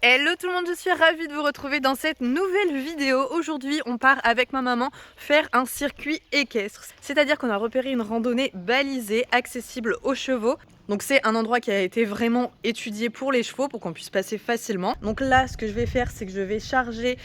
Hello tout le monde, je suis ravie de vous retrouver dans cette nouvelle vidéo. Aujourd'hui on part avec ma maman faire un circuit équestre. C'est-à-dire qu'on a repéré une randonnée balisée, accessible aux chevaux. Donc c'est un endroit qui a été vraiment étudié pour les chevaux, pour qu'on puisse passer facilement. Donc là ce que je vais faire, c'est que je vais charger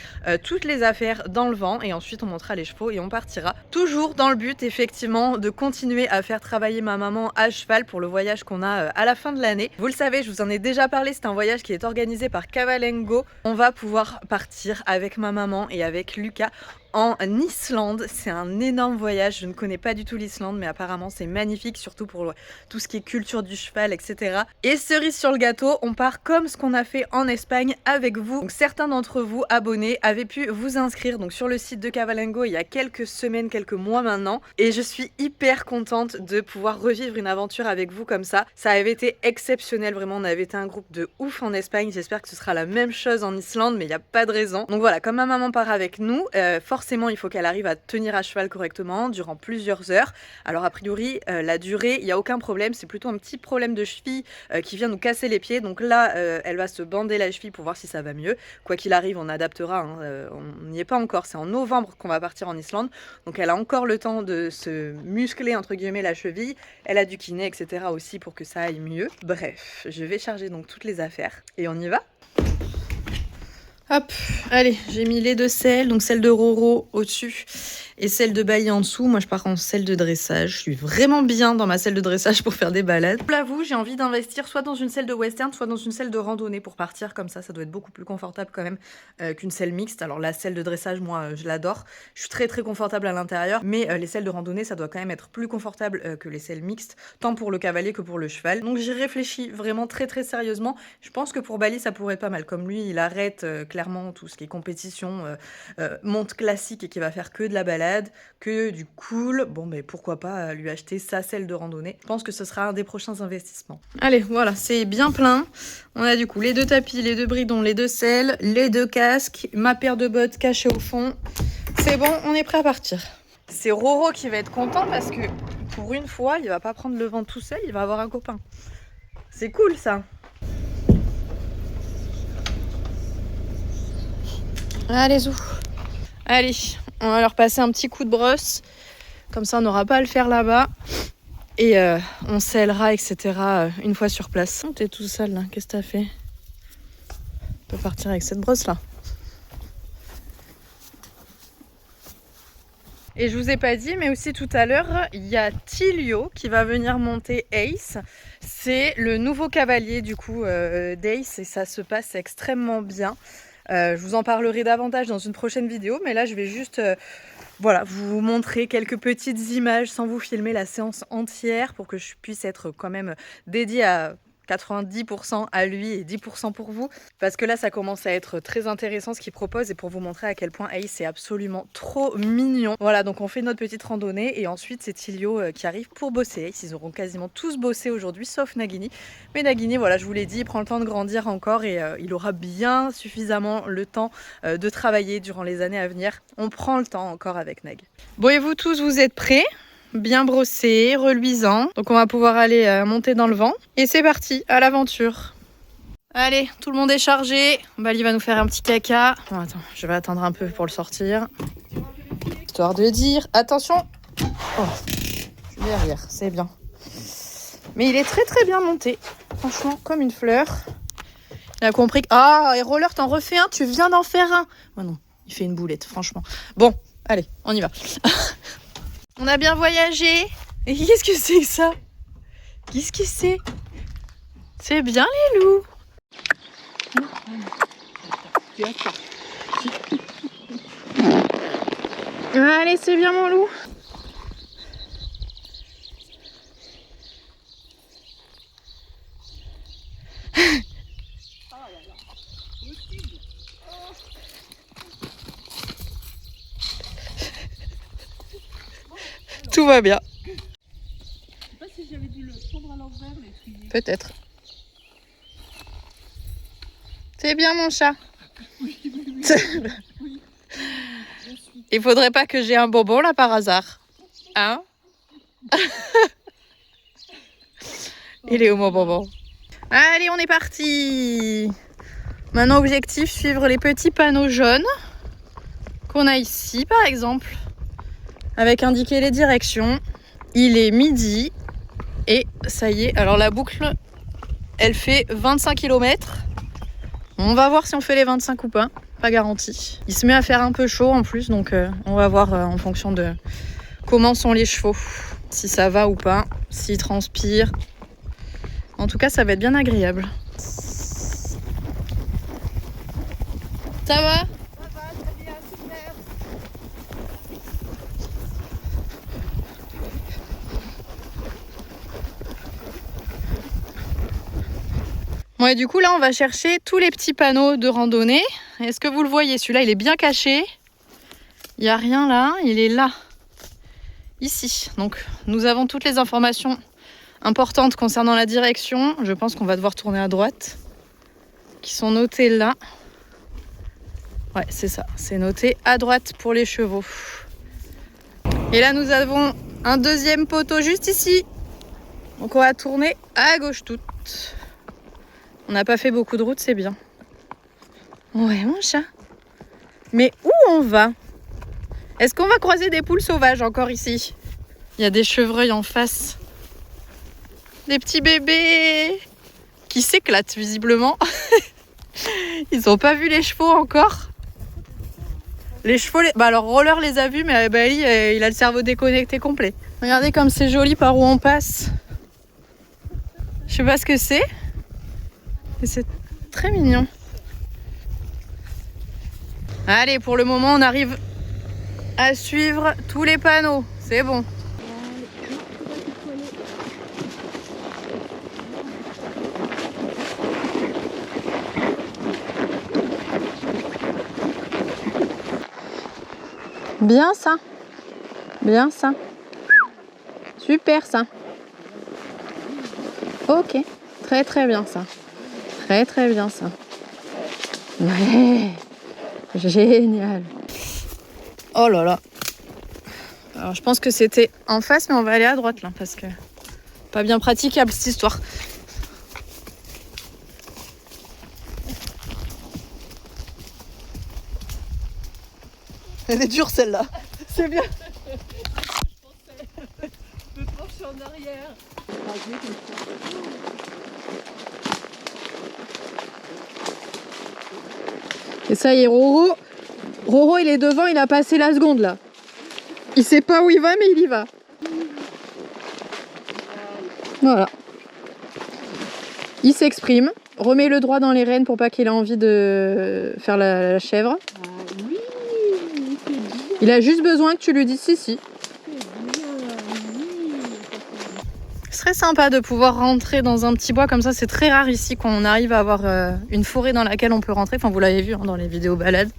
toutes les affaires dans le vent et ensuite on montera les chevaux et on partira. Toujours dans le but effectivement de continuer à faire travailler ma maman à cheval pour le voyage qu'on a à la fin de l'année. Vous le savez, je vous en ai déjà parlé, c'est un voyage qui est organisé par Cavalengo. On va pouvoir partir avec ma maman et avec Lucas en Islande. C'est un énorme voyage, je ne connais pas du tout l'Islande, mais apparemment c'est magnifique, surtout pour tout ce qui est culture du cheval, etc. Et cerise sur le gâteau, on part comme ce qu'on a fait en Espagne avec vous. Donc certains d'entre vous abonnés avaient pu vous inscrire donc sur le site de Cavalengo il y a quelques semaines, quelques mois maintenant, et je suis hyper contente de pouvoir revivre une aventure avec vous comme ça. Ça avait été exceptionnel, vraiment, on avait été un groupe de ouf en Espagne, j'espère que ce sera la même chose en Islande, mais il n'y a pas de raison. Donc voilà, comme ma maman part avec nous, forcément il faut qu'elle arrive à tenir à cheval correctement durant plusieurs heures. Alors a priori la durée, il n'y a aucun problème, c'est plutôt un petit problème de cheville qui vient nous casser les pieds. Donc là elle va se bander la cheville pour voir si ça va mieux. Quoi qu'il arrive on adaptera, hein. On n'y est pas encore, c'est en novembre qu'on va partir en Islande, donc elle a encore le temps de se muscler entre guillemets la cheville. Elle a du kiné etc aussi pour que ça aille mieux. Bref, je vais charger donc toutes les affaires et on y va. Hop, allez, j'ai mis les deux selles, donc celle de Roro au-dessus et celle de Bali en dessous. Moi, je pars en selle de dressage. Je suis vraiment bien dans ma selle de dressage pour faire des balades. Je l'avoue, j'ai envie d'investir soit dans une selle de western, soit dans une selle de randonnée pour partir comme ça. Ça doit être beaucoup plus confortable quand même qu'une selle mixte. Alors la selle de dressage, moi, je l'adore. Je suis très très confortable à l'intérieur, mais les selles de randonnée, ça doit quand même être plus confortable que les selles mixtes, tant pour le cavalier que pour le cheval. Donc j'y réfléchis vraiment très très sérieusement. Je pense que pour Bali, ça pourrait être pas mal. Comme lui, il arrête clairement tout ce qui est compétition, monte classique et qui va faire que de la balade, que du cool, bon mais pourquoi pas lui acheter sa selle de randonnée. Je pense que ce sera un des prochains investissements. Allez, voilà, c'est bien plein. On a du coup les deux tapis, les deux bridons, les deux selles, les deux casques, ma paire de bottes cachée au fond. C'est bon, on est prêt à partir. C'est Roro qui va être content parce que pour une fois, il va pas prendre le vent tout seul, il va avoir un copain. C'est cool ça. Allez, zou. Allez, on va leur passer un petit coup de brosse. Comme ça, on n'aura pas à le faire là-bas. Et on scellera, etc. une fois sur place. T'es tout sale, là. Qu'est-ce que t'as fait? On peut partir avec cette brosse-là. Et je vous ai pas dit, mais aussi tout à l'heure, il y a Tilio qui va venir monter Ace. C'est le nouveau cavalier, du coup, d'Ace. Et ça se passe extrêmement bien. Je vous en parlerai davantage dans une prochaine vidéo, mais là je vais juste voilà, vous montrer quelques petites images sans vous filmer la séance entière pour que je puisse être quand même dédiée à 90% à lui et 10% pour vous, parce que là ça commence à être très intéressant ce qu'il propose et pour vous montrer à quel point Ace est absolument trop mignon. Voilà, donc on fait notre petite randonnée et ensuite c'est Tilio qui arrive pour bosser. Ace, ils auront quasiment tous bossé aujourd'hui sauf Nagini, mais Nagini, voilà, je vous l'ai dit, il prend le temps de grandir encore et il aura bien suffisamment le temps de travailler durant les années à venir. On prend le temps encore avec Nag. Bon, et vous tous, vous êtes prêts? Bien brossé, reluisant. Donc on va pouvoir aller monter dans le vent. Et c'est parti, à l'aventure. Allez, tout le monde est chargé. Bali va nous faire un petit caca. Bon, attends, je vais attendre un peu pour le sortir. Histoire de dire, attention. Oh, je suis derrière, c'est bien. Mais il est très très bien monté. Franchement, comme une fleur. Il a compris que... Ah, et Roller, t'en refais un, tu viens d'en faire un. Oh non, il fait une boulette, franchement. Bon, allez, on y va. On a bien voyagé. Et qu'est-ce que c'est que ça? Qu'est-ce que c'est? C'est bien les loups. Allez, c'est bien mon loup. Tout va bien. Je sais pas si j'avais dû le prendre à l'envers, l'étrier. Peut-être. C'est bien mon chat. Oui, oui. Il faudrait pas que j'ai un bonbon là par hasard. Hein? Il est où mon bonbon? Allez, on est parti. Maintenant, objectif, suivre les petits panneaux jaunes qu'on a ici, par exemple, avec indiqué les directions. Il est midi et ça y est. Alors la boucle, elle fait 25 km. On va voir si on fait les 25 ou pas. Pas garanti. Il se met à faire un peu chaud en plus, donc on va voir en fonction de comment sont les chevaux. Si ça va ou pas, s'ils transpirent. En tout cas, ça va être bien agréable. Ça va ? Ça va, très bien, super. Bon, et du coup, là, on va chercher tous les petits panneaux de randonnée. Est-ce que vous le voyez? Celui-là, il est bien caché. Il n'y a rien là, il est là. Ici. Donc, nous avons toutes les informations importantes concernant la direction. Je pense qu'on va devoir tourner à droite. Qui sont notées là. Ouais, c'est ça. C'est noté à droite pour les chevaux. Et là, nous avons un deuxième poteau juste ici. Donc, on va tourner à gauche toute. On n'a pas fait beaucoup de route, c'est bien. Ouais, mon chat. Mais où on va? Est-ce qu'on va croiser des poules sauvages encore ici? Il y a des chevreuils en face. Des petits bébés qui s'éclatent visiblement. Ils n'ont pas vu les chevaux encore. Les chevaux, bah alors Roller les a vus, mais Bali, il a le cerveau déconnecté complet. Regardez comme c'est joli par où on passe. Je sais pas ce que c'est. Mais c'est très mignon. Allez, pour le moment, on arrive à suivre tous les panneaux. C'est bon. Bien ça. Bien ça. Super ça. Ok. Très très bien ça. Très très bien ça. Ouais. Génial. Oh là là. Alors je pense que c'était en face, mais on va aller à droite là parce que pas bien praticable cette histoire. Elle est dure celle-là. C'est bien. Je me penche en arrière. Et ça y est, Roro, il est devant, il a passé la seconde là. Il sait pas où il va, mais il y va. Voilà. Il s'exprime, remet le droit dans les rênes pour pas qu'il ait envie de faire la chèvre. Ah oui, c'est bien. Il a juste besoin que tu lui dises si. C'est bien, oui. Ce serait sympa de pouvoir rentrer dans un petit bois comme ça. C'est très rare ici qu'on arrive à avoir une forêt dans laquelle on peut rentrer. Enfin, vous l'avez vu hein, dans les vidéos balades.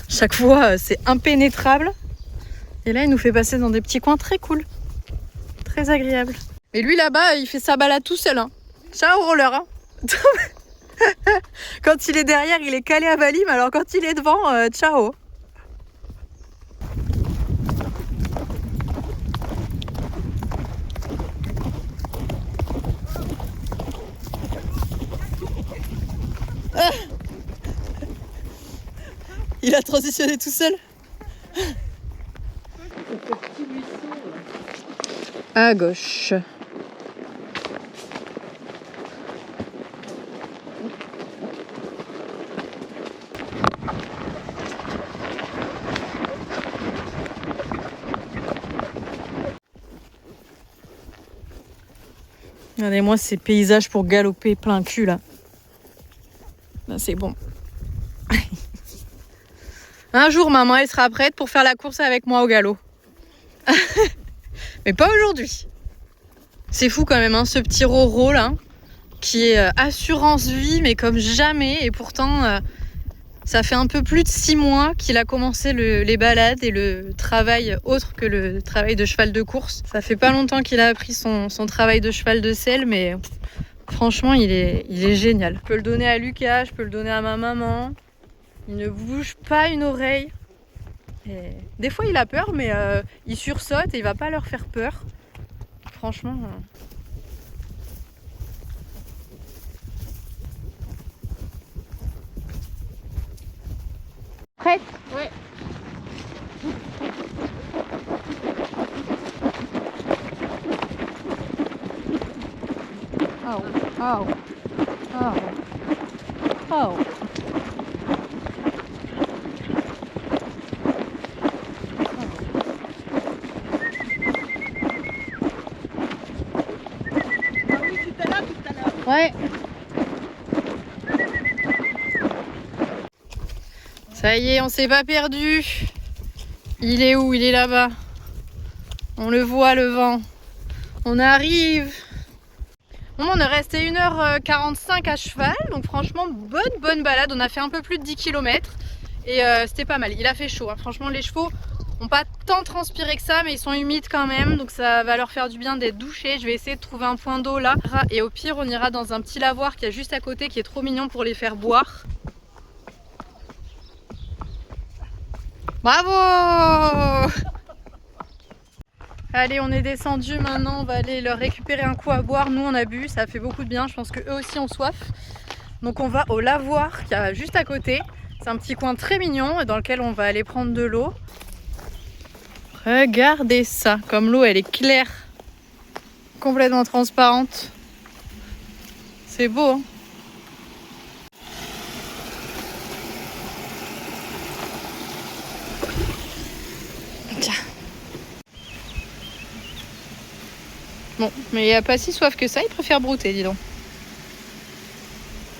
Chaque fois, c'est impénétrable. Et là, il nous fait passer dans des petits coins très cool. Très agréable. Et lui, là-bas, il fait sa balade tout seul. Hein. Ciao, Roller. Hein. Quand il est derrière, il est calé à Bali. Mais alors, quand il est devant, ciao. Il a transitionné tout seul. À gauche. Regardez-moi ces paysages pour galoper plein cul là. Là c'est bon. Un jour, maman, elle sera prête pour faire la course avec moi au galop. Mais pas aujourd'hui. C'est fou quand même, hein, ce petit Roro là, qui est assurance vie, mais comme jamais. Et pourtant, ça fait un peu plus de 6 mois qu'il a commencé les balades et le travail autre que le travail de cheval de course. Ça fait pas longtemps qu'il a appris son travail de cheval de selle, mais franchement, il est génial. Je peux le donner à Lucas, je peux le donner à ma maman. Il ne bouge pas une oreille. Et des fois, il a peur, mais il sursaute et il va pas leur faire peur. Franchement. Prête? Ouais. Oh, oh, oh, oh. Ah oui, tout à l'heure. Ouais. Ça y est, on s'est pas perdu. Il est où? Il est là-bas. On le voit, le vent. On arrive. Bon, on est resté 1h45 à cheval. Donc franchement, bonne balade. On a fait un peu plus de 10 km. Et c'était pas mal. Il a fait chaud. Hein. Franchement, les chevaux n'ont pas tant transpiré que ça. Mais ils sont humides quand même. Donc ça va leur faire du bien d'être douchés. Je vais essayer de trouver un point d'eau là. Et au pire, on ira dans un petit lavoir qui est juste à côté. Qui est trop mignon pour les faire boire. Bravo! Allez, on est descendu maintenant, on va aller leur récupérer un coup à boire. Nous, on a bu, ça fait beaucoup de bien. Je pense qu'eux aussi ont soif. Donc, on va au lavoir qui est juste à côté. C'est un petit coin très mignon dans lequel on va aller prendre de l'eau. Regardez ça, comme l'eau, elle est claire, complètement transparente. C'est beau, hein? Tiens. Bon, mais il n'y a pas si soif que ça, il préfère brouter, dis donc.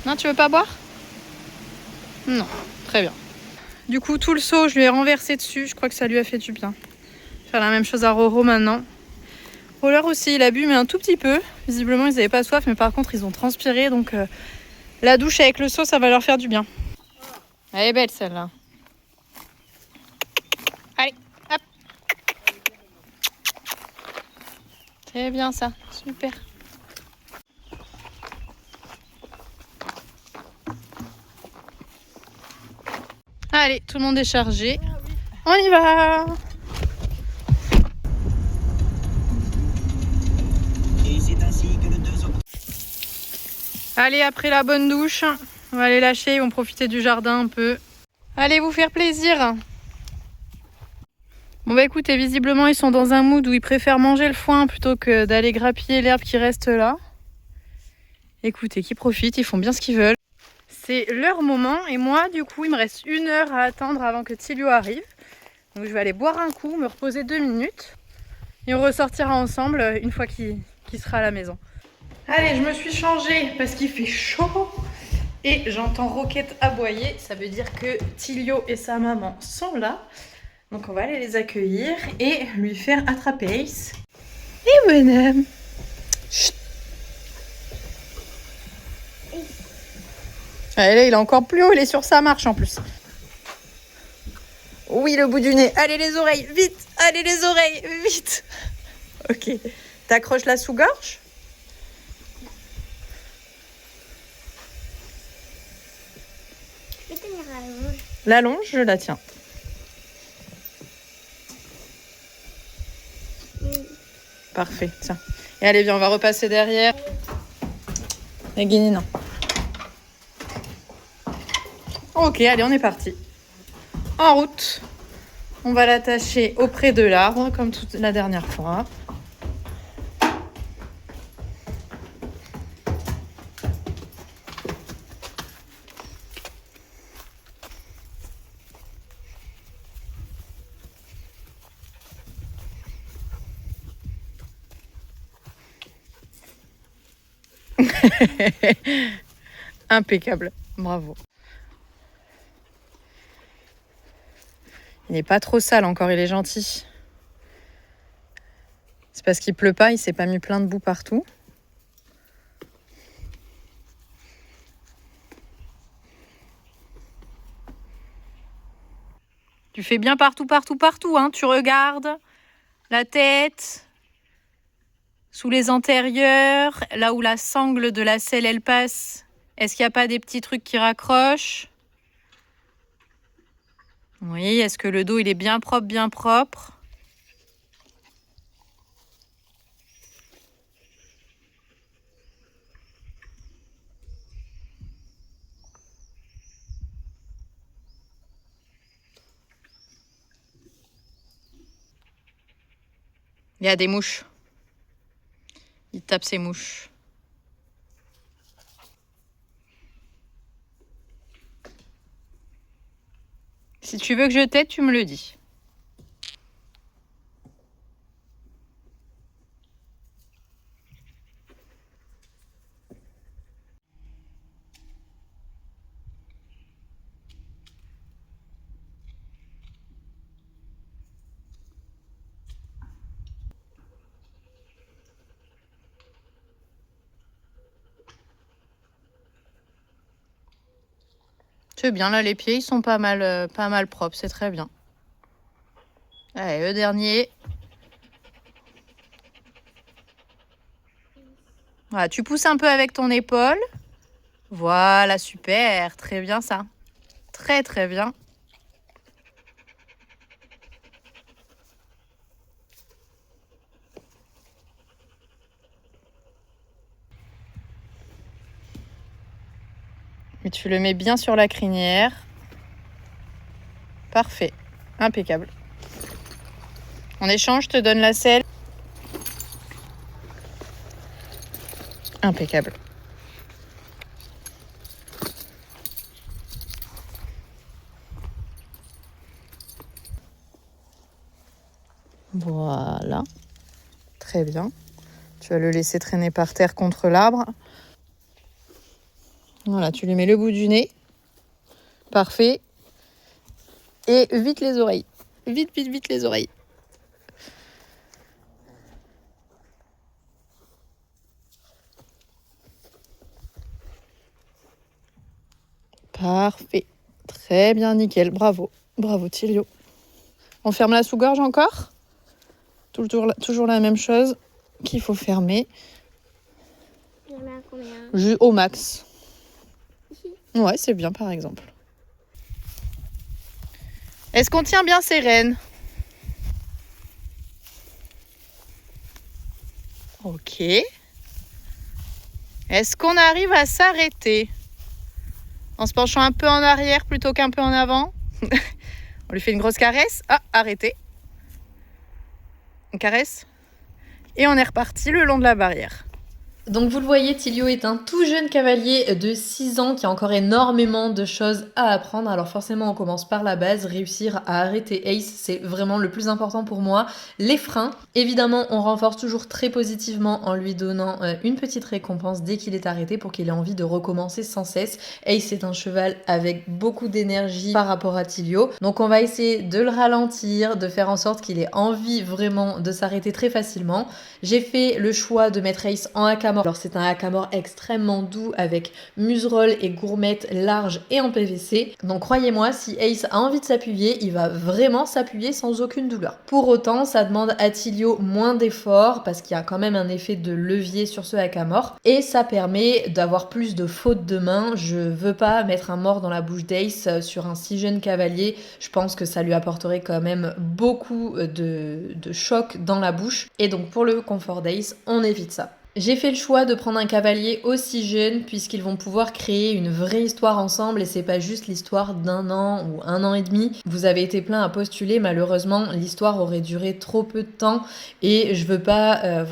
Non, tu veux pas boire? Non, très bien. Du coup, tout le seau, je lui ai renversé dessus. Je crois que ça lui a fait du bien. Faire la même chose à Roro maintenant. Roller aussi, il a bu, mais un tout petit peu. Visiblement, ils n'avaient pas soif, mais par contre, ils ont transpiré. Donc, la douche avec le seau, ça va leur faire du bien. Elle est belle, celle-là. Allez, hop. C'est bien ça, super. Allez, tout le monde est chargé. On y va. Allez, après la bonne douche, on va les lâcher, ils vont profiter du jardin un peu. Allez vous faire plaisir. Bon bah écoutez, visiblement ils sont dans un mood où ils préfèrent manger le foin plutôt que d'aller grappiller l'herbe qui reste là. Écoutez, qu'ils profitent, ils font bien ce qu'ils veulent. C'est leur moment et moi du coup il me reste 1 heure à attendre avant que Tilio arrive. Donc je vais aller boire un coup, me reposer 2 minutes et on ressortira ensemble une fois qu'il sera à la maison. Allez, je me suis changée parce qu'il fait chaud et j'entends Roquette aboyer. Ça veut dire que Tilio et sa maman sont là. Donc on va aller les accueillir et lui faire attraper Ace. Et bonhomme. Chut. Allez, il est encore plus haut, il est sur sa marche en plus. Oui, le bout du nez. Allez les oreilles, vite. Allez les oreilles, vite. Ok. T'accroches la sous-gorge. Je vais tenir la longe. La longe, je la tiens. Parfait, tiens. Et allez, viens, on va repasser derrière. Et Guinée, non. Ok, allez, on est parti. En route. On va l'attacher auprès de l'arbre, comme toute la dernière fois. Impeccable, bravo. Il n'est pas trop sale encore, il est gentil. C'est parce qu'il pleut pas, il s'est pas mis plein de boue partout. Tu fais bien partout, hein. Tu regardes la tête, sous les antérieurs, là où la sangle de la selle elle passe. Est-ce qu'il n'y a pas des petits trucs qui raccrochent? Oui, est-ce que le dos il est bien propre, bien propre? Il y a des mouches. Il tape ses mouches. Si tu veux que je t'aide, tu me le dis. C'est bien, là, les pieds, ils sont pas mal propres. C'est très bien. Allez, le dernier. Voilà, tu pousses un peu avec ton épaule. Voilà, super. Très bien, ça. Très, très bien. Et tu le mets bien sur la crinière. Parfait. Impeccable. En échange, je te donne la selle. Impeccable. Voilà. Très bien. Tu vas le laisser traîner par terre contre l'arbre. Voilà, tu lui mets le bout du nez. Parfait. Et vite les oreilles. Vite, vite, vite les oreilles. Parfait. Très bien, nickel. Bravo. Bravo, Tilio. On ferme la sous-gorge encore. Toujours la même chose qu'il faut fermer. Il y en a combien? Au max. Ici. Ouais, c'est bien par exemple. Est-ce qu'on tient bien ses rênes? Ok. Est-ce qu'on arrive à s'arrêter en se penchant un peu en arrière plutôt qu'un peu en avant? On lui fait une grosse caresse. Ah, arrêtez. Une caresse. Et on est reparti le long de la barrière. Donc vous le voyez, Tilio est un tout jeune cavalier de 6 ans qui a encore énormément de choses à apprendre. Alors forcément on commence par la base, réussir à arrêter Ace, c'est vraiment le plus important pour moi. Les freins, évidemment on renforce toujours très positivement en lui donnant une petite récompense dès qu'il est arrêté pour qu'il ait envie de recommencer sans cesse. Ace est un cheval avec beaucoup d'énergie par rapport à Tilio, donc on va essayer de le ralentir, de faire en sorte qu'il ait envie vraiment de s'arrêter très facilement. J'ai fait le choix de mettre Ace en haka-mort. Alors c'est un haka-mort extrêmement doux avec museroll et gourmette large et en PVC. Donc croyez-moi, si Ace a envie de s'appuyer, il va vraiment s'appuyer sans aucune douleur. Pour autant, ça demande à Tilio moins d'efforts parce qu'il y a quand même un effet de levier sur ce haka-mort et ça permet d'avoir plus de fautes de main. Je veux pas mettre un mort dans la bouche d'Ace sur un si jeune cavalier. Je pense que ça lui apporterait quand même beaucoup de choc dans la bouche et donc pour le confort d'Ace, on évite ça. J'ai fait le choix de prendre un cavalier aussi jeune puisqu'ils vont pouvoir créer une vraie histoire ensemble et c'est pas juste l'histoire d'un an ou 1 an et demi. Vous avez été plein à postuler, malheureusement l'histoire aurait duré trop peu de temps et je veux pas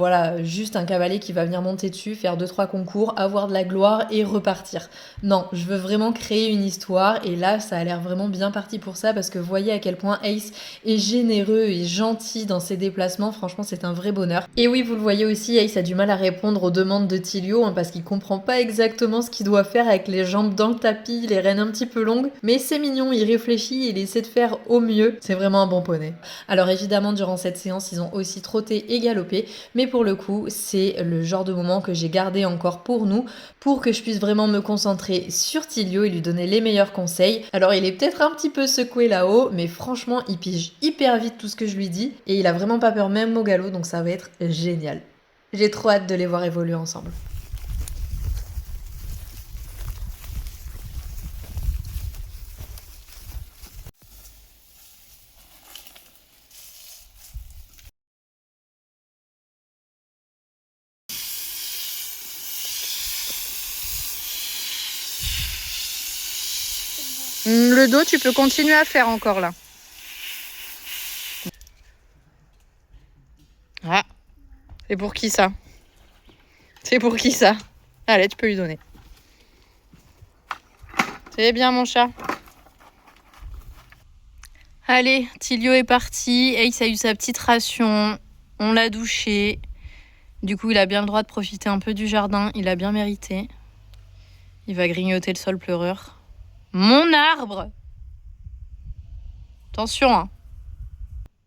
juste un cavalier qui va venir monter dessus, faire 2-3 concours, avoir de la gloire et repartir. Non, je veux vraiment créer une histoire et là ça a l'air vraiment bien parti pour ça parce que voyez à quel point Ace est généreux et gentil dans ses déplacements, franchement c'est un vrai bonheur. Et oui, vous le voyez aussi, Ace a du mal à répondre aux demandes de Tilio parce qu'il comprend pas exactement ce qu'il doit faire avec les jambes dans le tapis, les rênes un petit peu longues, mais c'est mignon, il réfléchit et il essaie de faire au mieux. C'est vraiment un bon poney. Alors évidemment, durant cette séance, ils ont aussi trotté et galopé, mais pour le coup, c'est le genre de moment que j'ai gardé encore pour nous, pour que je puisse vraiment me concentrer sur Tilio et lui donner les meilleurs conseils. Alors il est peut-être un petit peu secoué là-haut, mais franchement, il pige hyper vite tout ce que je lui dis et il a vraiment pas peur même au galop, donc ça va être génial. J'ai trop hâte de les voir évoluer ensemble. Le dos, tu peux continuer à faire encore là. Ah, c'est pour qui ça? C'est pour qui ça? Allez, tu peux lui donner. C'est bien mon chat. Allez, Tilio est parti. Ace a eu sa petite ration. On l'a douché. Du coup, il a bien le droit de profiter un peu du jardin. Il a bien mérité. Il va grignoter le sol pleureur. Mon arbre! Attention, hein.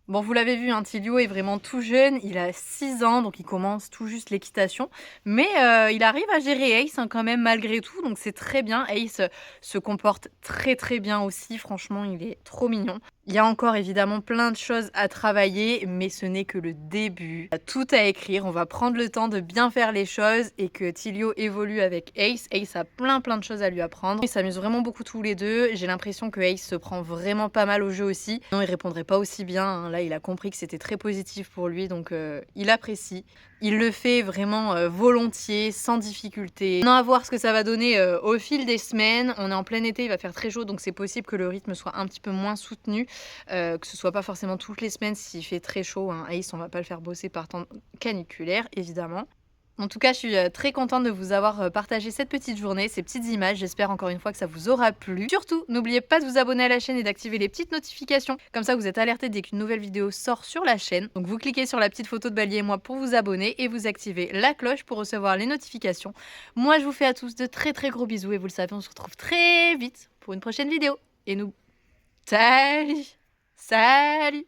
Bon, vous l'avez vu, hein, Tilio est vraiment tout jeune, il a 6 ans, donc il commence tout juste l'équitation. Mais il arrive à gérer Ace hein, quand même malgré tout, donc c'est très bien. Ace se comporte très très bien aussi, franchement il est trop mignon. Il y a encore évidemment plein de choses à travailler, mais ce n'est que le début. Il y a tout à écrire, on va prendre le temps de bien faire les choses et que Tilio évolue avec Ace. Ace a plein de choses à lui apprendre. Ils s'amusent vraiment beaucoup tous les deux. J'ai l'impression que Ace se prend vraiment pas mal au jeu aussi. Non, il répondrait pas aussi bien. Hein. Là, il a compris que c'était très positif pour lui, donc il apprécie. Il le fait vraiment volontiers, sans difficulté. On a à voir ce que ça va donner au fil des semaines. On est en plein été, il va faire très chaud, donc c'est possible que le rythme soit un petit peu moins soutenu. Que ce soit pas forcément toutes les semaines s'il fait très chaud. Hein. Ace, on va pas le faire bosser par temps caniculaire, évidemment. En tout cas, je suis très contente de vous avoir partagé cette petite journée, ces petites images. J'espère encore une fois que ça vous aura plu. Surtout, n'oubliez pas de vous abonner à la chaîne et d'activer les petites notifications. Comme ça, vous êtes alerté dès qu'une nouvelle vidéo sort sur la chaîne. Donc, vous cliquez sur la petite photo de Bali et moi pour vous abonner et vous activez la cloche pour recevoir les notifications. Moi, je vous fais à tous de très gros bisous et vous le savez, on se retrouve très vite pour une prochaine vidéo. Et nous... Salut! Salut!